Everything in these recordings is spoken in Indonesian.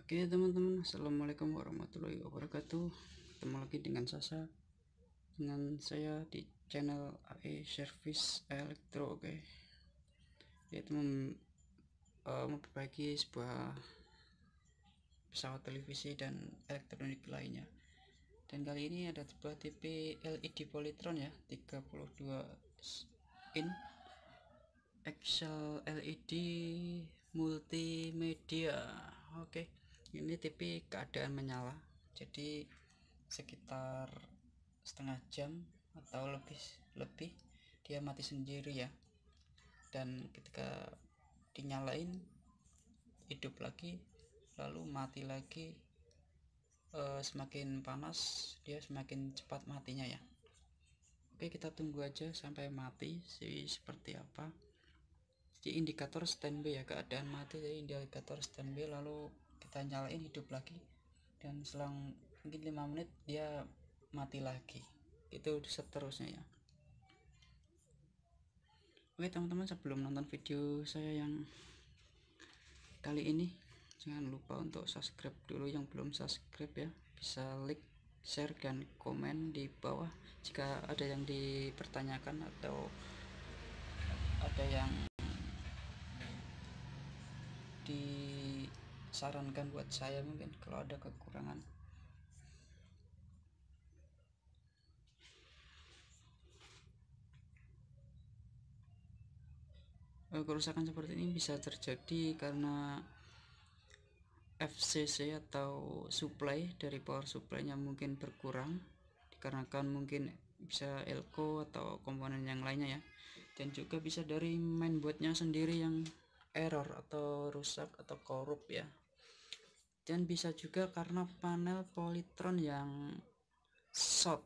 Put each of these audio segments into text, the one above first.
Oke teman-teman, assalamualaikum warahmatullahi wabarakatuh. Ketemu lagi dengan saya di channel AE Service Elektro. Oke, yaitu memperbaiki sebuah pesawat televisi dan elektronik lainnya. Dan kali ini ada sebuah TV LED Polytron ya, 32 in Excel LED multimedia. Oke, ini TV keadaan menyala, jadi sekitar setengah jam atau lebih dia mati sendiri ya, dan ketika dinyalain hidup lagi lalu mati lagi. Semakin panas dia semakin cepat matinya ya. Oke, kita tunggu aja sampai mati seperti apa. Jadi indikator standby ya, keadaan mati, jadi indikator standby, lalu kita nyalain hidup lagi, dan selang mungkin 5 menit dia mati lagi, itu seterusnya ya. Oke teman-teman, sebelum nonton video saya yang kali ini, jangan lupa untuk subscribe dulu yang belum subscribe ya. Bisa like, share, dan komen di bawah jika ada yang dipertanyakan atau ada yang disarankan buat saya, mungkin kalau ada kekurangan. Kerusakan seperti ini bisa terjadi karena FCC atau supply dari power supply-nya mungkin berkurang, dikarenakan mungkin bisa elko atau komponen yang lainnya ya, dan juga bisa dari mainboardnya sendiri yang error atau rusak atau korup ya, dan bisa juga karena panel Polytron yang short.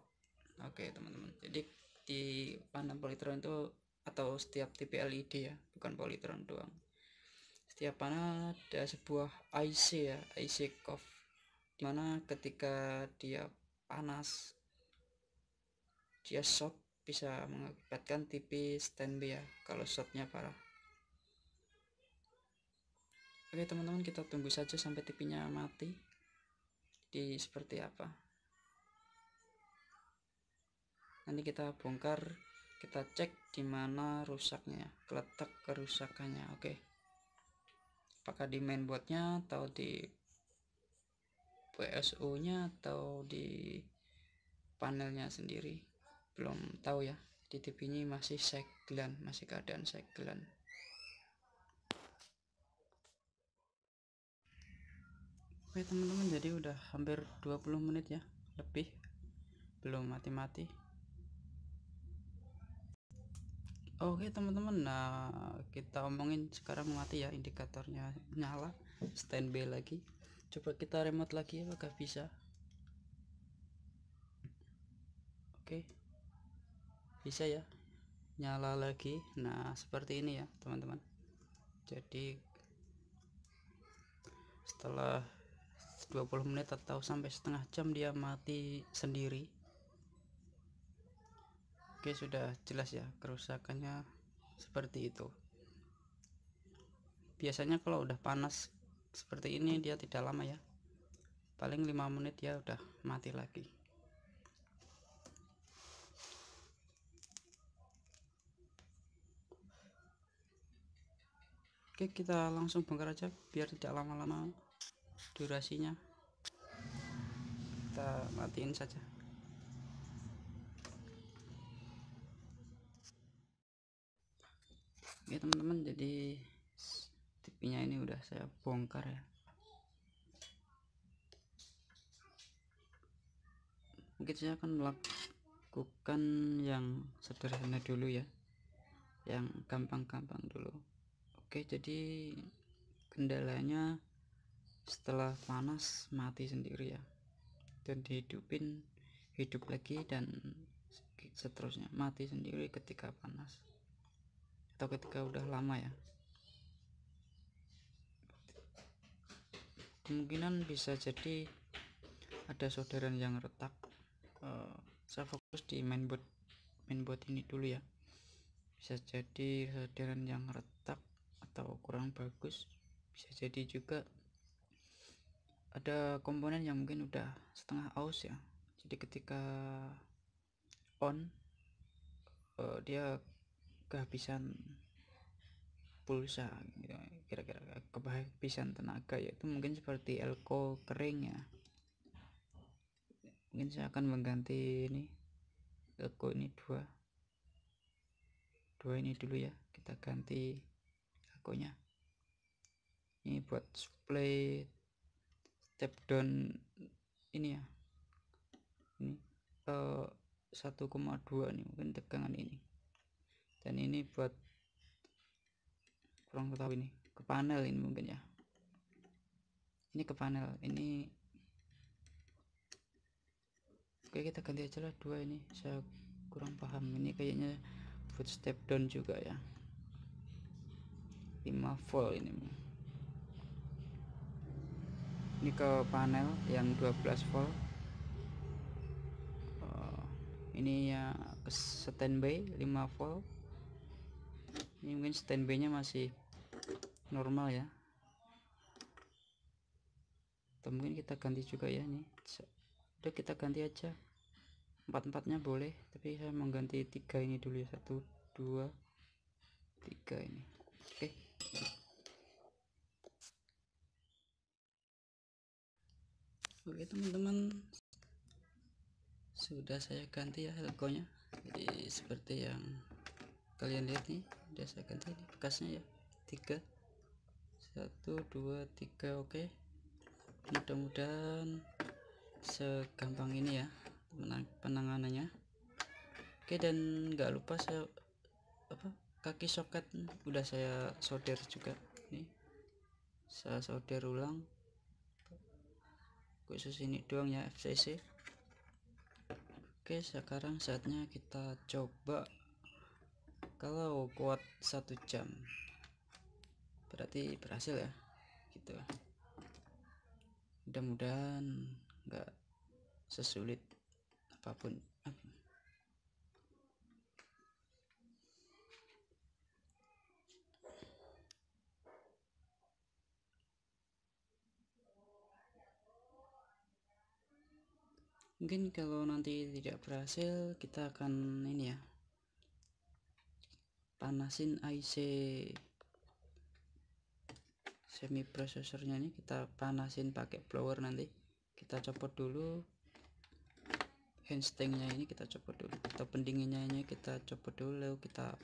Oke teman-teman, jadi di panel Polytron itu, atau setiap TV LED ya, bukan Polytron doang, setiap panel ada sebuah IC ya, IC COF, dimana ketika dia panas, dia short, bisa mengakibatkan TV standby ya kalau shortnya parah. Oke teman-teman, kita tunggu saja sampai TV-nya mati. Di seperti apa, nanti kita bongkar, kita cek di mana rusaknya, letak kerusakannya. Oke, apakah di mainboardnya atau di PSU nya atau di panelnya sendiri, belum tahu ya. Di TV ini masih segelan, masih keadaan segelan. Oke teman-teman, jadi udah hampir 20 menit ya, lebih, belum mati-mati. Oke teman-teman, nah kita omongin sekarang mati ya, indikatornya nyala, standby lagi. Coba kita remote lagi, apakah bisa? Oke, bisa ya, nyala lagi. Nah seperti ini ya teman-teman. Jadi setelah 20 menit atau sampai setengah jam dia mati sendiri. Oke, sudah jelas ya kerusakannya seperti itu. Biasanya kalau udah panas seperti ini dia tidak lama ya, paling 5 menit ya udah mati lagi. Oke, kita langsung bongkar aja biar tidak lama-lama durasinya. Kita matiin saja. Oke teman-teman, jadi TV-nya ini udah saya bongkar ya. Mungkin saya akan melakukan yang sederhana dulu ya, yang gampang-gampang dulu. Oke, jadi kendalanya setelah panas mati sendiri ya, dan dihidupin hidup lagi, dan seterusnya mati sendiri ketika panas atau ketika udah lama ya. Kemungkinan bisa jadi ada solderan yang retak. Saya fokus di mainboard ini dulu ya. Bisa jadi solderan yang retak atau kurang bagus, bisa jadi juga ada komponen yang mungkin udah setengah aus ya, jadi ketika on dia kehabisan pulsa gitu, kira-kira kehabisan tenaga, yaitu mungkin seperti elko kering ya. Mungkin saya akan mengganti ini elko ini dua ini dulu ya, kita ganti elkonya. Ini buat supply step down ini ya, ini 1,2 nih mungkin tegangan ini, dan ini buat kurang tahu ini ke panel ini mungkin ya, ini ke panel ini. Oke, kita ganti aja lah 2 ini, saya kurang paham ini, kayaknya buat step down juga ya, 5 volt ini ke panel yang 12 volt. Ini ya ke standby 5 volt. Ini mungkin standby nya masih normal ya, atau mungkin kita ganti juga ya. Nih udah, kita ganti aja 4-4 nya boleh, tapi saya mau ganti 3 ini dulu ya, 1 2 3 ini. Oke teman-teman, sudah saya ganti ya elkonya, jadi seperti yang kalian lihat nih, udah saya ganti nih bekasnya ya, 3 1 2 3. Oke, mudah-mudahan segampang ini ya penanganannya. Oke, dan nggak lupa saya kaki soket udah saya solder juga nih, saya solder ulang khusus ini doang ya, FCC. Oke, sekarang saatnya kita coba. Kalau kuat 1 jam berarti berhasil ya gitu. Mudah-mudahan nggak sesulit apapun. Mungkin kalau nanti tidak berhasil, kita akan ini ya, panasin IC semi prosesornya ini, kita panasin pakai blower. Nanti kita copot dulu handstangnya ini, kita copot dulu, atau pendinginnya ini kita copot dulu, lalu kita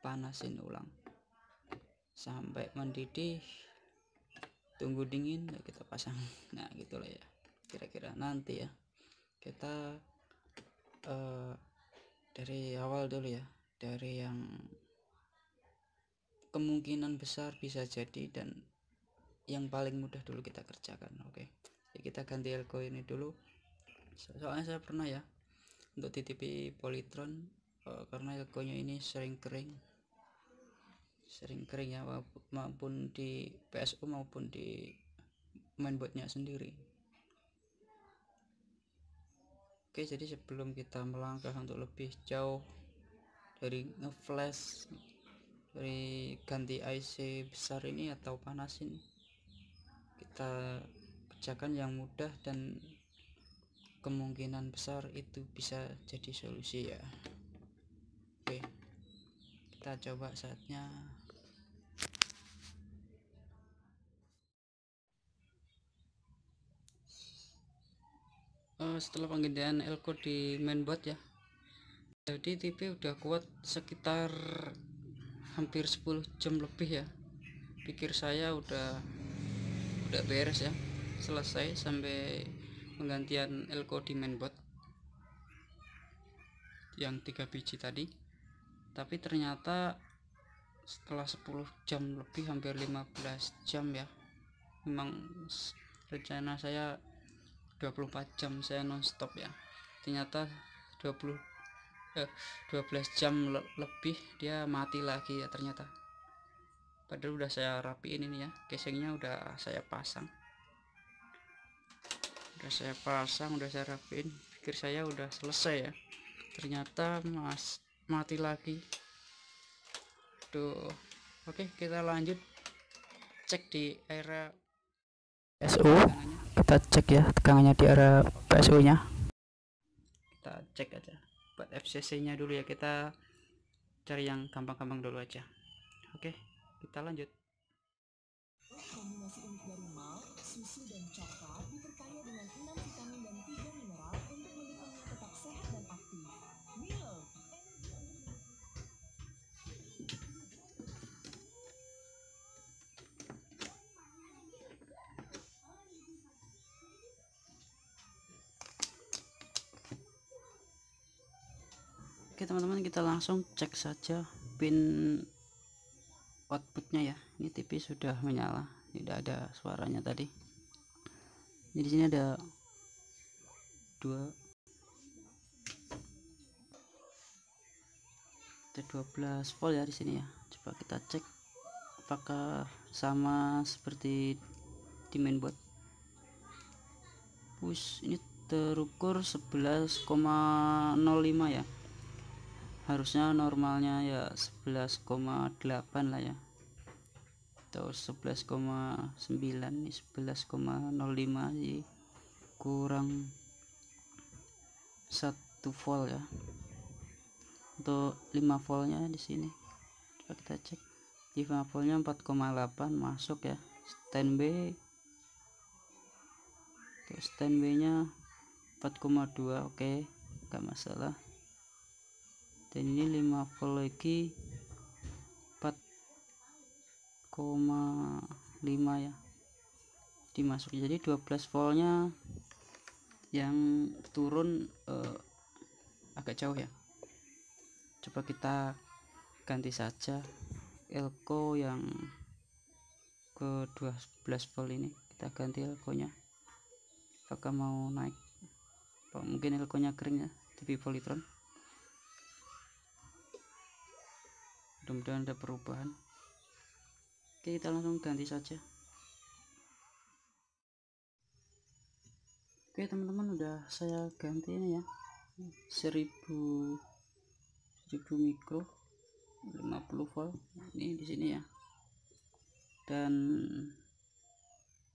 panasin ulang sampai mendidih, tunggu dingin, lalu kita pasang. Nah gitulah ya kira-kira. Nanti ya kita dari awal dulu ya, dari yang kemungkinan besar bisa jadi dan yang paling mudah dulu kita kerjakan. Oke, jadi kita ganti elko ini dulu, soalnya saya pernah ya untuk titipi Polytron, karena elkonya ini sering kering ya, maupun di PSU maupun di mainboardnya sendiri. Oke, jadi sebelum kita melangkah untuk lebih jauh dari ngeflash, dari ganti IC besar ini atau panasin, kita kerjakan yang mudah dan kemungkinan besar itu bisa jadi solusi ya. Oke, kita coba saatnya. Setelah penggantian elko di mainboard ya, jadi TV udah kuat sekitar hampir 10 jam lebih ya. Pikir saya udah beres ya, selesai sampai penggantian elko di mainboard yang 3 biji tadi. Tapi ternyata setelah 10 jam lebih, hampir 15 jam ya, memang rencana saya 24 jam saya nonstop ya, ternyata 12 jam lebih dia mati lagi ya ternyata. Padahal udah saya rapiin ini ya, casingnya udah saya pasang, udah saya rapiin, pikir saya udah selesai ya, ternyata mati lagi. Tuh. Oke, kita lanjut cek di area PSU. kita cek ya tegangannya di arah PSU nya. Kita cek aja buat FCC nya dulu ya, kita cari yang gampang-gampang dulu aja. Oke, kita lanjut. Kombinasi unik dari malt, susu, dan coklat diperkaya dengan 6 vitamin dan 3 mineral untuk mendukungnya tetap sehat dan aktif. Milo. Oke teman-teman, kita langsung cek saja pin outputnya ya. Ini TV sudah menyala, tidak ada suaranya tadi. Jadi di sini ada 12 volt ya di sini ya. Coba kita cek apakah sama seperti di mainboard. Push ini terukur 11,05 ya. Harusnya normalnya ya 11,8 lah ya, atau 11,9. Ini 11,05 sih, kurang 1 volt ya. Untuk 5 voltnya di sini coba kita cek, di 5 voltnya 4,8 masuk ya. Standby nya 4,2, oke, gak masalah. Dan ini 5 volt lagi 4,5 ya dimasuk, jadi 12 voltnya yang turun agak jauh ya. Coba kita ganti saja elko yang ke 12 volt ini, kita ganti elko nya. Apakah mau naik? Mungkin elko nya kering ya, TV Polytron. Mudah-mudahan ada perubahan. Oke, kita langsung ganti saja. Oke teman-teman, udah saya ganti ini ya, 1000 mikro 50 volt ini di sini ya, dan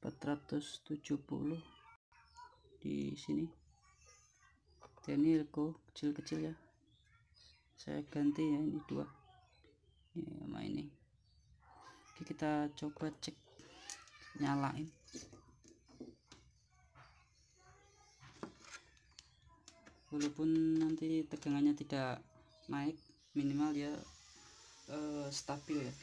470 di sini. Dan ini elko kecil-kecil ya, saya ganti ya, ini 2 ini sama ini. Oke, kita coba cek, nyalain. Walaupun nanti tegangannya tidak naik, minimal ya stabil ya.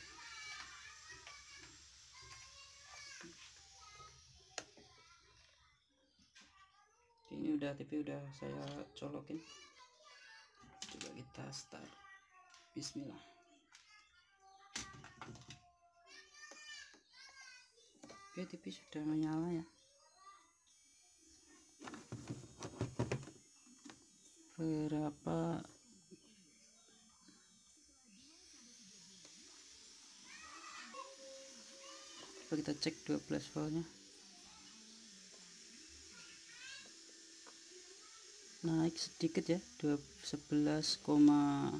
Ini udah TV udah saya colokin, coba kita start. Bismillah. Oke, TV sudah menyala ya. Berapa coba kita cek 12 voltnya, naik sedikit ya, 11,08.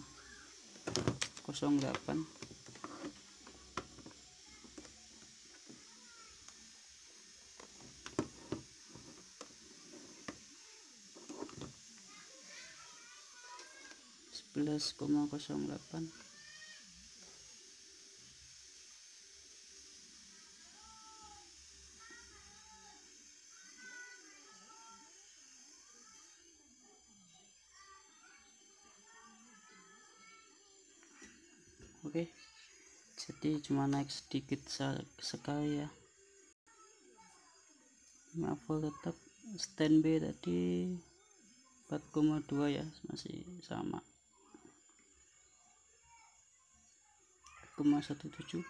Oke, jadi cuma naik sedikit sekali ya. 5 volt tetap standby tadi 4,2 ya, masih sama 4,17.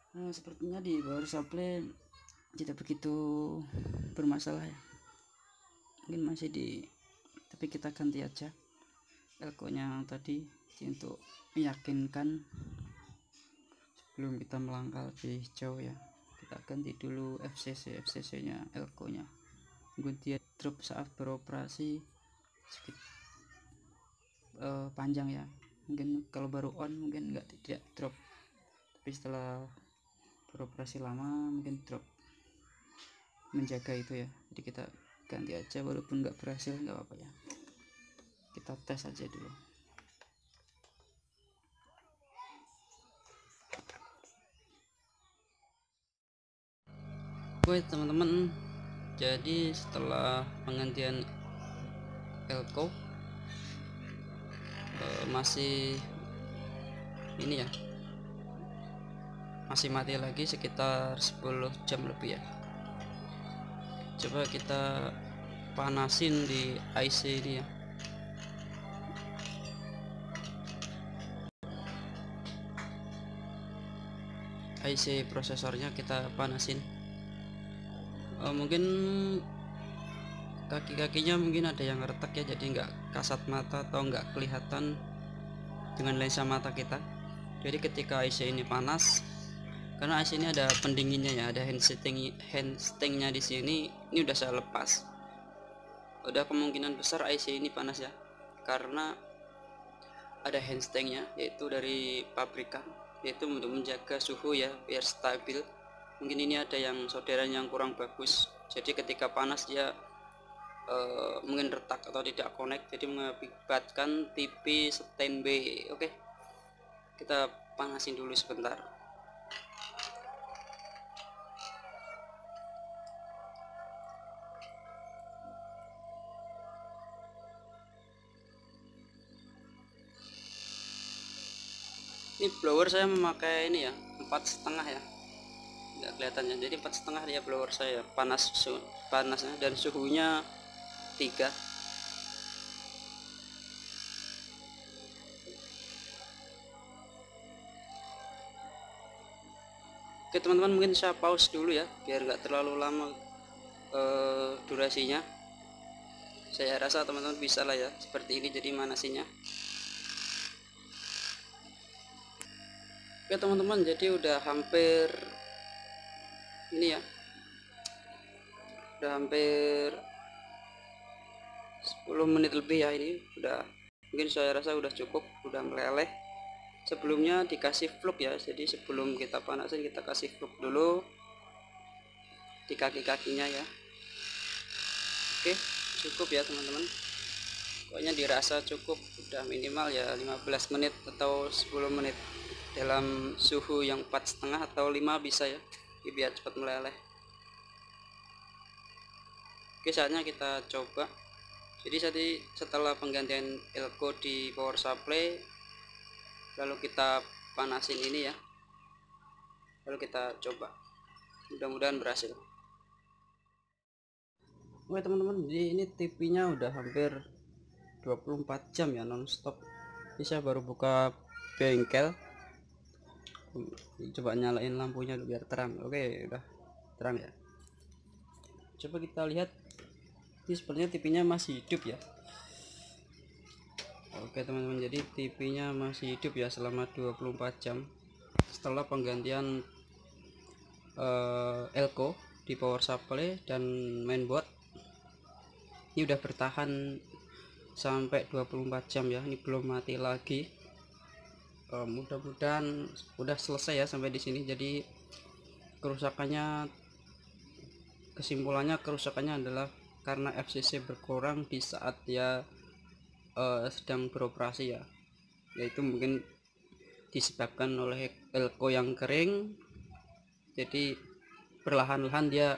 Nah, sepertinya di power supply tidak begitu bermasalah ya, mungkin masih di, tapi kita ganti aja elko nya tadi untuk meyakinkan sebelum kita melangkah lebih jauh ya. kita ganti dulu FCC nya elko nya, mungkin dia drop saat beroperasi sedikit panjang ya, mungkin kalau baru on mungkin tidak drop, tapi setelah beroperasi lama mungkin drop. Menjaga itu ya, jadi kita ganti aja walaupun nggak berhasil nggak apa-apa ya, kita tes aja dulu. Oke teman-teman, jadi setelah penggantian elko masih ini ya, masih mati lagi sekitar 10 jam lebih ya. Coba kita panasin di IC ini ya. IC prosesornya kita panasin. Mungkin kaki-kakinya mungkin ada yang retak ya, jadi nggak kasat mata atau nggak kelihatan dengan lensa mata kita. Jadi ketika IC ini panas, karena IC ini ada pendinginnya ya, ada hand stingnya di sini. Ini udah saya lepas, udah kemungkinan besar IC ini panas ya, karena ada hand stingnya, yaitu dari pabrikan, yaitu untuk menjaga suhu ya biar stabil. Mungkin ini ada yang solderan yang kurang bagus, jadi ketika panas dia mungkin retak atau tidak connect, jadi mengakibatkan TV standby. Oke, kita panasin dulu sebentar. Ini blower saya memakai ini ya 4,5 ya, nggak kelihatannya, jadi 4,5 dia blower saya. Panasnya dan suhunya 3. Oke teman-teman, mungkin saya pause dulu ya biar nggak terlalu lama durasinya. Saya rasa teman-teman bisa lah ya seperti ini jadi manasinya. Oke teman-teman, jadi udah hampir ini ya, udah hampir 10 menit lebih ya. Ini udah, mungkin saya rasa udah cukup, udah meleleh. Sebelumnya dikasih fluk ya, jadi sebelum kita panasin kita kasih fluk dulu di kaki-kakinya ya. Oke, cukup ya teman-teman, pokoknya dirasa cukup, udah minimal ya 15 menit atau 10 menit dalam suhu yang 4,5 atau 5 bisa ya, biar cepat meleleh. Oke, saatnya kita coba. Jadi setelah penggantian elko di power supply, lalu kita panasin ini ya, lalu kita coba, mudah-mudahan berhasil. Oke teman-teman, jadi ini TV nya udah hampir 24 jam ya nonstop. Ini saya baru buka bengkel, coba nyalain lampunya biar terang. Oke, udah terang ya. Coba kita lihat, ini sepertinya TV nya masih hidup ya. Oke teman-teman, jadi TV nya masih hidup ya selama 24 jam setelah penggantian elko di power supply dan mainboard. Ini udah bertahan sampai 24 jam ya, ini belum mati lagi. Mudah-mudahan udah selesai ya sampai di sini. Jadi kesimpulannya kerusakannya adalah karena FCC berkurang di saat dia sedang beroperasi ya, yaitu mungkin disebabkan oleh elko yang kering. Jadi perlahan-lahan dia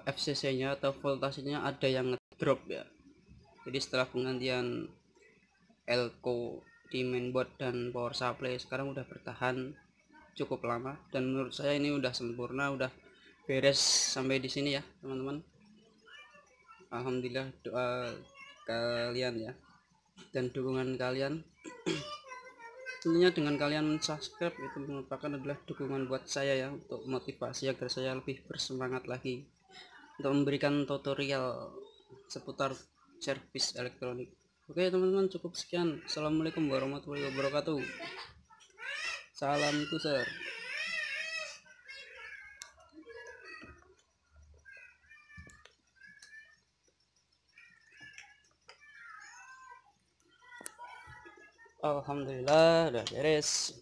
FCC nya atau voltasenya ada yang ngedrop ya. Jadi setelah penggantian elko di mainboard dan power supply, sekarang udah bertahan cukup lama, dan menurut saya ini udah sempurna, udah beres sampai di sini ya teman-teman. Alhamdulillah, doa kalian ya dan dukungan kalian tentunya dengan kalian subscribe itu merupakan adalah dukungan buat saya ya, untuk motivasi agar saya lebih bersemangat lagi untuk memberikan tutorial seputar servis elektronik. Oke teman-teman, cukup sekian. Assalamualaikum warahmatullahi wabarakatuh. Salam tuser. Alhamdulillah udah beres.